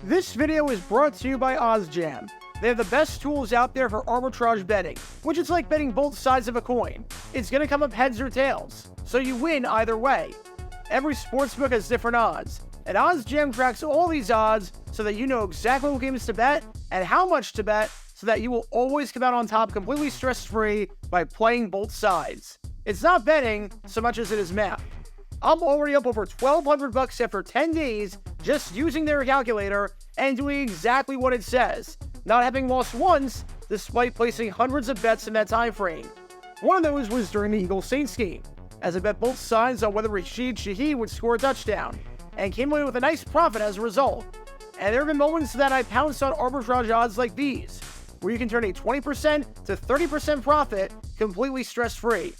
This video is brought to you by OddsJam. They have the best tools out there for arbitrage betting, which is like betting both sides of a coin. It's going to come up heads or tails, so you win either way. Every sportsbook has different odds, and OddsJam tracks all these odds so that you know exactly what games to bet and how much to bet so that you will always come out on top completely stress-free by playing both sides. It's not betting so much as it is math. I'm already up over $1,200 after 10 days just using their calculator and doing exactly what it says, not having lost once despite placing hundreds of bets in that time frame. One of those was during the Eagles-Saints game, as I bet both sides on whether Rashid Shaheed would score a touchdown, and came away with a nice profit as a result. And there have been moments that I pounced on arbitrage odds like these, where you can turn a 20% to 30% profit completely stress-free.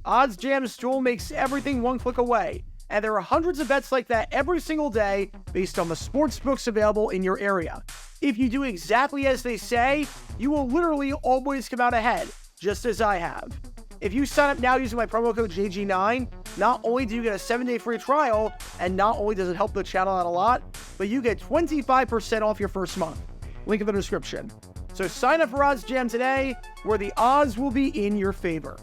OddsJam's tool makes everything one click away, and there are hundreds of bets like that every single day based on the sports books available in your area. If you do exactly as they say, you will literally always come out ahead, just as I have. If you sign up now using my promo code JG9, not only do you get a 7-day free trial, and not only does it help the channel out a lot, but you get 25% off your first month. Link in the description. So sign up for OddsJam today, where the odds will be in your favor.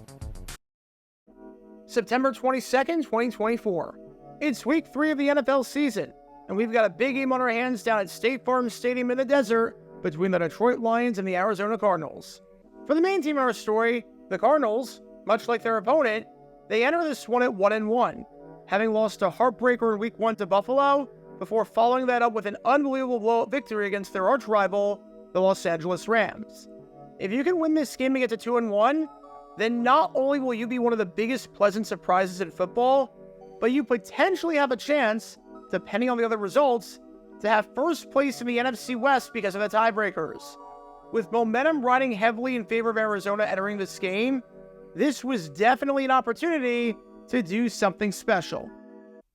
September 22nd, 2024. It's week 3 of the NFL season, and we've got a big game on our hands down at State Farm Stadium in the desert between the Detroit Lions and the Arizona Cardinals. For the main team in our story, the Cardinals, much like their opponent, they enter this one at 1-1, having lost a heartbreaker in week 1 to Buffalo before following that up with an unbelievable blowout victory against their arch-rival, the Los Angeles Rams. If you can win this game and get to 2-1, then not only will you be one of the biggest pleasant surprises in football, but you potentially have a chance, depending on the other results, to have first place in the NFC West because of the tiebreakers. With momentum riding heavily in favor of Arizona entering this game, this was definitely an opportunity to do something special.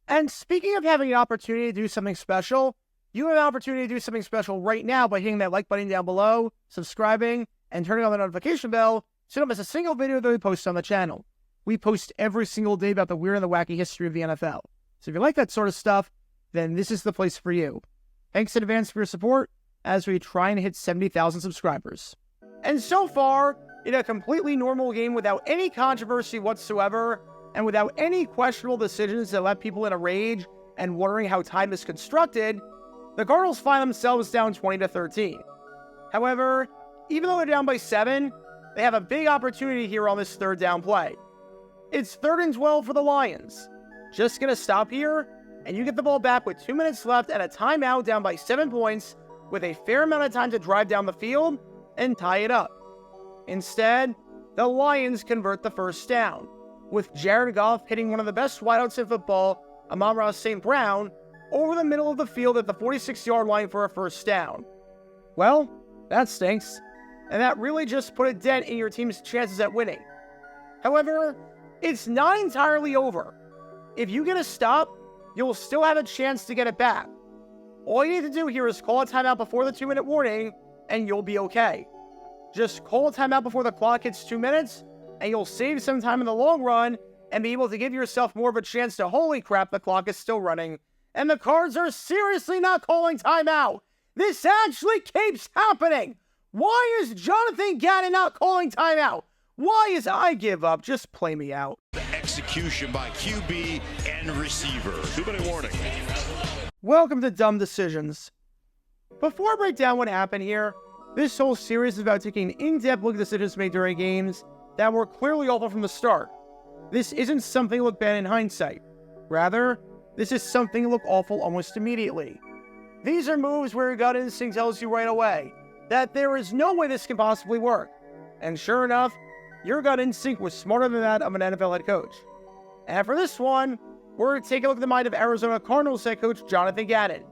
And speaking of having an opportunity to do something special, you have an opportunity to do something special right now by hitting that like button down below, subscribing, and turning on the notification bell so you don't miss a single video that we post on the channel. We post every single day about the weird and the wacky history of the NFL. So if you like that sort of stuff, then this is the place for you. Thanks in advance for your support as we try and hit 70,000 subscribers. And so far, in a completely normal game without any controversy whatsoever, and without any questionable decisions that left people in a rage and wondering how time is constructed, the Cardinals find themselves down 20-13. However, even though they're down by 7, they have a big opportunity here on this third down play. It's 3rd and 12 for the Lions. Just gonna stop here, and you get the ball back with 2 minutes left and a timeout down by 7 points with a fair amount of time to drive down the field and tie it up. Instead, the Lions convert the first down, with Jared Goff hitting one of the best wideouts in football, Amon-Ra St. Brown, over the middle of the field at the 46-yard line for a first down. Well, that stinks, and that really just put a dent in your team's chances at winning. However, it's not entirely over. If you get a stop, you'll still have a chance to get it back. All you need to do here is call a timeout before the 2-minute warning, and you'll be okay. Just call a timeout before the clock hits 2 minutes, and you'll save some time in the long run and be able to give yourself more of a chance to, holy crap, the clock is still running, and the Cards are seriously not calling timeout. This actually keeps happening. Why is Jonathan Gannon not calling timeout? Why is I give up? Just play me out. The execution by QB and receiver. 2-minute warning. Welcome to Dumb Decisions. Before I break down what happened here, this whole series is about taking an in-depth look at decisions made during games that were clearly awful from the start. This isn't something to look bad in hindsight. Rather, this is something to look awful almost immediately. These are moves where your gut instinct tells you right away that there is no way this can possibly work. And sure enough, your gut instinct was smarter than that of an NFL head coach. And for this one, we're going to take a look at the mind of Arizona Cardinals head coach Jonathan Gannon.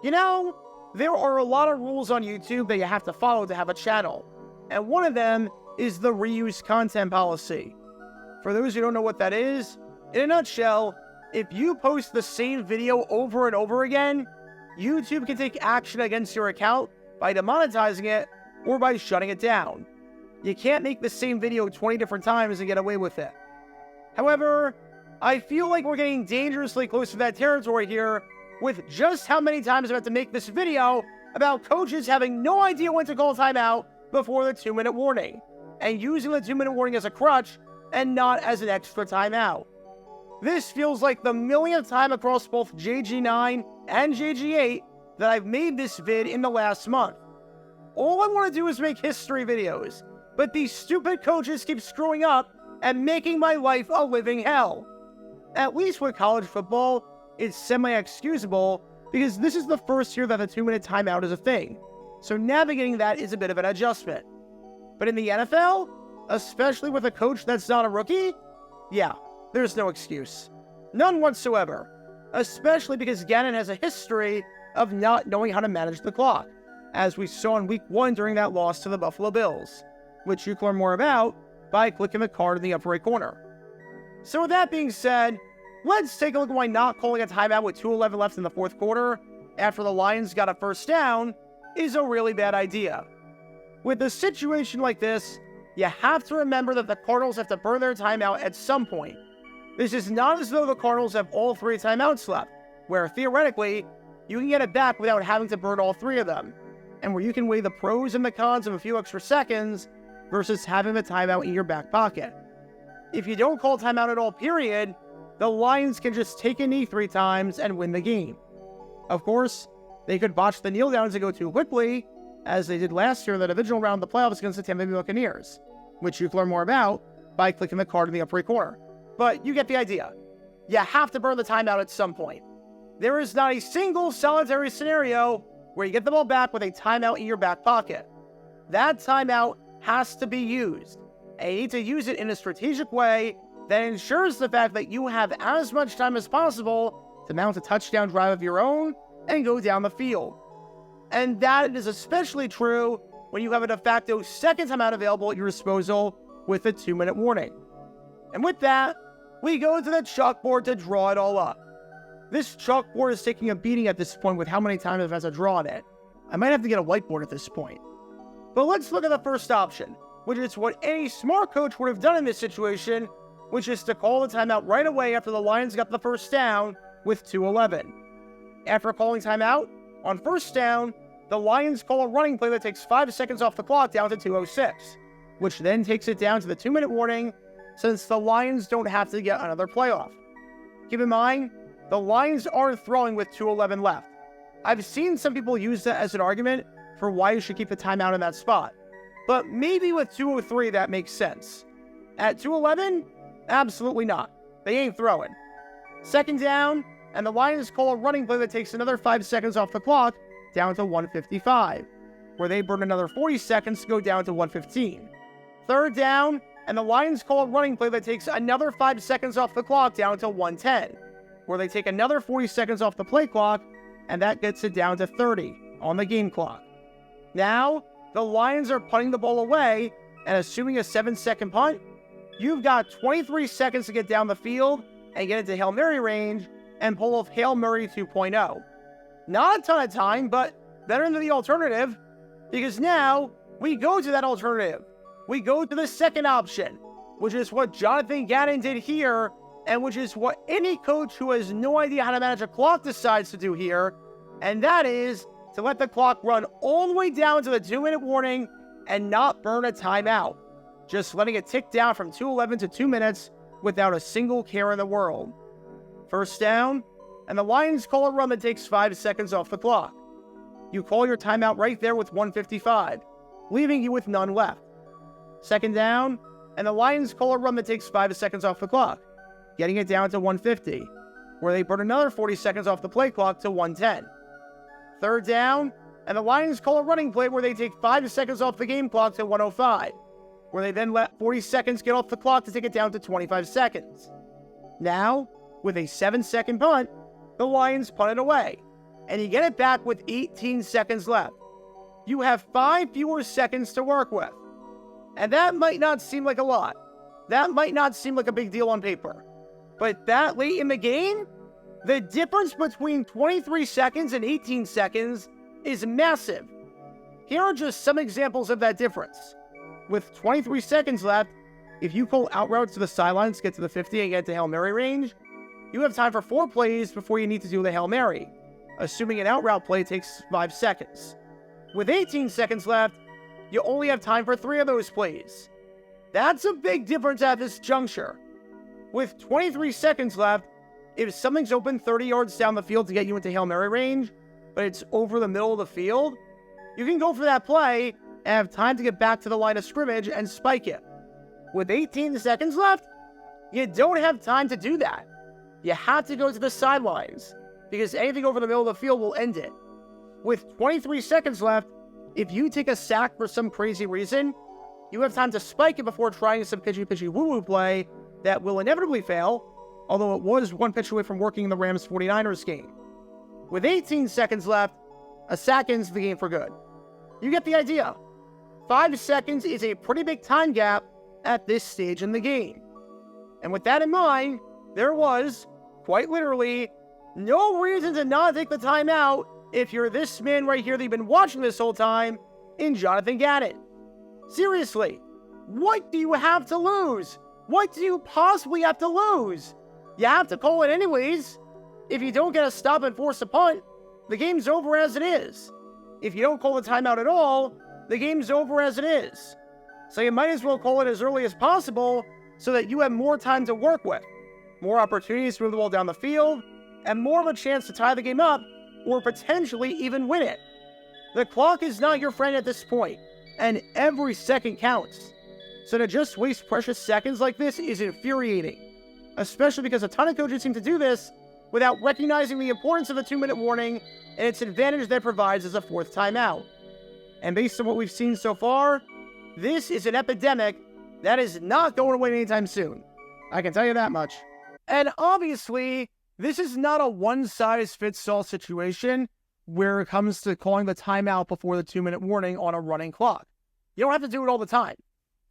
You know, there are a lot of rules on YouTube that you have to follow to have a channel. And one of them is the reuse content policy. For those who don't know what that is, in a nutshell, if you post the same video over and over again, YouTube can take action against your account by demonetizing it or by shutting it down. You can't make the same video 20 different times and get away with it. However, I feel like we're getting dangerously close to that territory here with just how many times I've had to make this video about coaches having no idea when to call timeout before the 2-minute warning, and using the 2-minute warning as a crutch and not as an extra timeout. This feels like the millionth time across both JG9 and JG8 that I've made this vid in the last month. All I want to do is make history videos, but these stupid coaches keep screwing up and making my life a living hell. At least with college football, it's semi-excusable because this is the first year that the 2-minute timeout is a thing, so navigating that is a bit of an adjustment. But in the NFL, especially with a coach that's not a rookie, yeah, there's no excuse. None whatsoever, especially because Gannon has a history of not knowing how to manage the clock, as we saw in Week 1 during that loss to the Buffalo Bills, which you can learn more about by clicking the card in the upper right corner. So with that being said, let's take a look at why not calling a timeout with 2:11 left in the fourth quarter after the Lions got a first down is a really bad idea. With a situation like this, you have to remember that the Cardinals have to burn their timeout at some point. This is not as though the Cardinals have all 3 timeouts left, where theoretically, you can get it back without having to burn all 3 of them, and where you can weigh the pros and the cons of a few extra seconds versus having the timeout in your back pocket. If you don't call timeout at all, period, the Lions can just take a knee 3 times and win the game. Of course, they could botch the kneel downs and go too quickly, as they did last year in the divisional round of the playoffs against the Tampa Bay Buccaneers, which you can learn more about by clicking the card in the upper right corner. But you get the idea. You have to burn the timeout at some point. There is not a single solitary scenario where you get the ball back with a timeout in your back pocket. That timeout has to be used, and you need to use it in a strategic way that ensures the fact that you have as much time as possible to mount a touchdown drive of your own and go down the field. And that is especially true when you have a de facto second timeout available at your disposal with a 2-minute warning. And with that, we go to the chalkboard to draw it all up. This chalkboard is taking a beating at this point with how many times it has to draw on it. I might have to get a whiteboard at this point. But let's look at the first option, which is what any smart coach would have done in this situation, which is to call the timeout right away after the Lions got the first down with 2:11. After calling timeout, on first down, the Lions call a running play that takes 5 seconds off the clock down to 2:06, which then takes it down to the 2-minute warning since the Lions don't have to get another play off. Keep in mind, the Lions aren't throwing with 2:11 left. I've seen some people use that as an argument for why you should keep the timeout in that spot, but maybe with 2:03 that makes sense. At 2:11, absolutely not. They ain't throwing. Second down, and the Lions call a running play that takes another 5 seconds off the clock down to 1:55, where they burn another 40 seconds to go down to 1:15. Third down, and the Lions call a running play that takes another 5 seconds off the clock down to 1:10, where they take another 40 seconds off the play clock, and that gets it down to 30 on the game clock. Now, the Lions are punting the ball away, and assuming a 7-second punt, you've got 23 seconds to get down the field and get into Hail Mary range and pull off Hail Mary 2.0. Not a ton of time, but better than the alternative, because now we go to that alternative. We go to the second option, which is what Jonathan Gannon did here, and which is what any coach who has no idea how to manage a clock decides to do here, and that is to let the clock run all the way down to the 2-minute warning and not burn a timeout, just letting it tick down from 2:11 to 2 minutes without a single care in the world. First down, and the Lions call a run that takes 5 seconds off the clock. You call your timeout right there with 1:55, leaving you with none left. Second down, and the Lions call a run that takes 5 seconds off the clock, getting it down to 1:50, where they burn another 40 seconds off the play clock to 1:10. Third down, and the Lions call a running play where they take 5 seconds off the game clock to 1:05, where they then let 40 seconds get off the clock to take it down to 25 seconds. Now, with a 7-second punt, the Lions punt it away, and you get it back with 18 seconds left. You have 5 fewer seconds to work with. And that might not seem like a lot. That might not seem like a big deal on paper. But that late in the game, the difference between 23 seconds and 18 seconds is massive. Here are just some examples of that difference. With 23 seconds left, if you call out routes to the sidelines to get to the 50 and get to Hail Mary range, you have time for 4 plays before you need to do the Hail Mary. assuming an out route play takes 5 seconds. With 18 seconds left, you only have time for 3 of those plays. That's a big difference at this juncture. With 23 seconds left, if something's open 30 yards down the field to get you into Hail Mary range, but it's over the middle of the field, you can go for that play and have time to get back to the line of scrimmage and spike it. With 18 seconds left, you don't have time to do that. You have to go to the sidelines, because anything over the middle of the field will end it. With 23 seconds left, if you take a sack for some crazy reason, you have time to spike it before trying some pitchy woo-woo play that will inevitably fail, although it was 1 pitch away from working in the Rams 49ers game. With 18 seconds left, a sack ends the game for good. You get the idea. 5 seconds is a pretty big time gap at this stage in the game. And with that in mind, there was, quite literally, no reason to not take the timeout if you're this man right here that you've been watching this whole time in Jonathan Gannon. Seriously, what do you have to lose? What do you possibly have to lose? You have to call it anyways. If you don't get a stop and force a punt, the game's over as it is. If you don't call the timeout at all, the game's over as it is. So you might as well call it as early as possible so that you have more time to work with, more opportunities to move the ball down the field, and more of a chance to tie the game up or potentially even win it. The clock is not your friend at this point, and every second counts. So to just waste precious seconds like this is infuriating, especially because a ton of coaches seem to do this without recognizing the importance of the 2-minute warning and its advantage that provides as a 4th timeout. And based on what we've seen so far, this is an epidemic that is not going away anytime soon. I can tell you that much. And obviously, this is not a one-size-fits-all situation where it comes to calling the timeout before the 2-minute warning on a running clock. You don't have to do it all the time.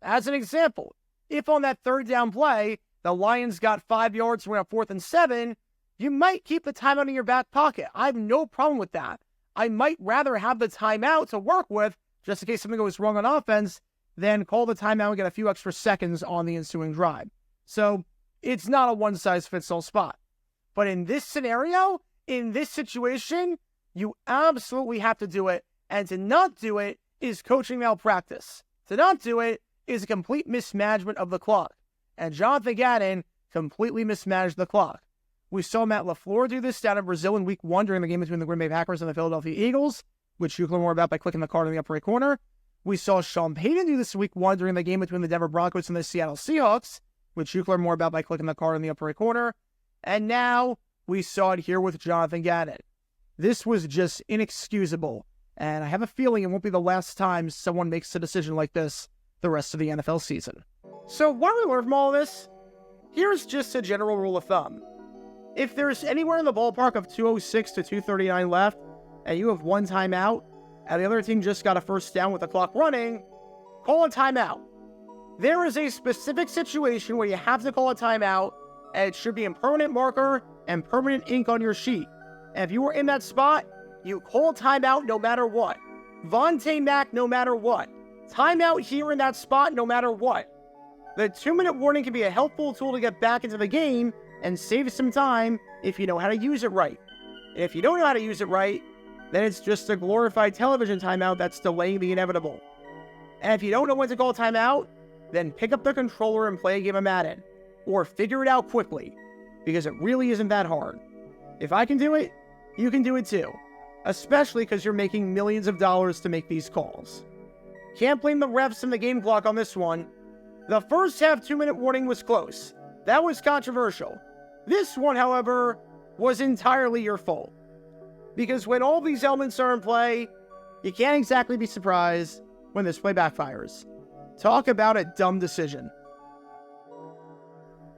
As an example, if on that 3rd down play, the Lions got 5 yards to win a 4th and 7, you might keep the timeout in your back pocket. I have no problem with that. I might rather have the timeout to work with, just in case something goes wrong on offense, than call the timeout and get a few extra seconds on the ensuing drive. So, it's not a one-size-fits-all spot. But in this scenario, in this situation, you absolutely have to do it, and to not do it is coaching malpractice. To not do it is a complete mismanagement of the clock. And Jonathan Gannon completely mismanaged the clock. We saw Matt LaFleur do this down in Brazil in Week 1 during the game between the Green Bay Packers and the Philadelphia Eagles, which you can learn more about by clicking the card in the upper right corner. We saw Sean Payton do this in Week 1 during the game between the Denver Broncos and the Seattle Seahawks, which you can learn more about by clicking the card in the upper right corner. And now we saw it here with Jonathan Gannon. This was just inexcusable, and I have a feeling it won't be the last time someone makes a decision like this the rest of the NFL season. So what do we learn from all of this? Here's just a general rule of thumb. If there's anywhere in the ballpark of 2:06 to 2:39 left, and you have 1 timeout, and the other team just got a 1st down with the clock running, call a timeout. There is a specific situation where you have to call a timeout, and it should be in permanent marker and permanent ink on your sheet. And if you were in that spot, you call timeout no matter what. Vontae Mack no matter what. Timeout here in that spot no matter what. The 2-minute warning can be a helpful tool to get back into the game and save some time if you know how to use it right. And if you don't know how to use it right, then it's just a glorified television timeout that's delaying the inevitable. And if you don't know when to call timeout, then pick up the controller and play a game of Madden. Or figure it out quickly, because it really isn't that hard. If I can do it, you can do it too. Especially because you're making millions of dollars to make these calls. Can't blame the refs and the game clock on this one. The first half 2-minute warning was close. That was controversial. This one, however, was entirely your fault. Because when all these elements are in play, you can't exactly be surprised when this play backfires. Talk about a dumb decision.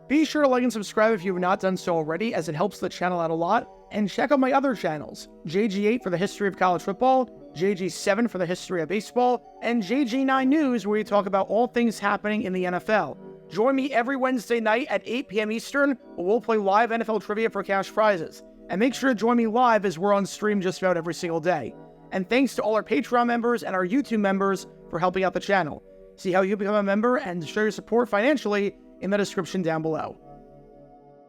Be sure to like and subscribe if you have not done so already, as it helps the channel out a lot. And check out my other channels, JG8 for the history of college football, JG7 for the history of baseball, and JG9 News, where we talk about all things happening in the NFL. Join me every Wednesday night at 8 p.m. Eastern, where we'll play live NFL trivia for cash prizes. And make sure to join me live, as we're on stream just about every single day. And thanks to all our Patreon members and our YouTube members for helping out the channel. See how you become a member and show your support financially in the description down below.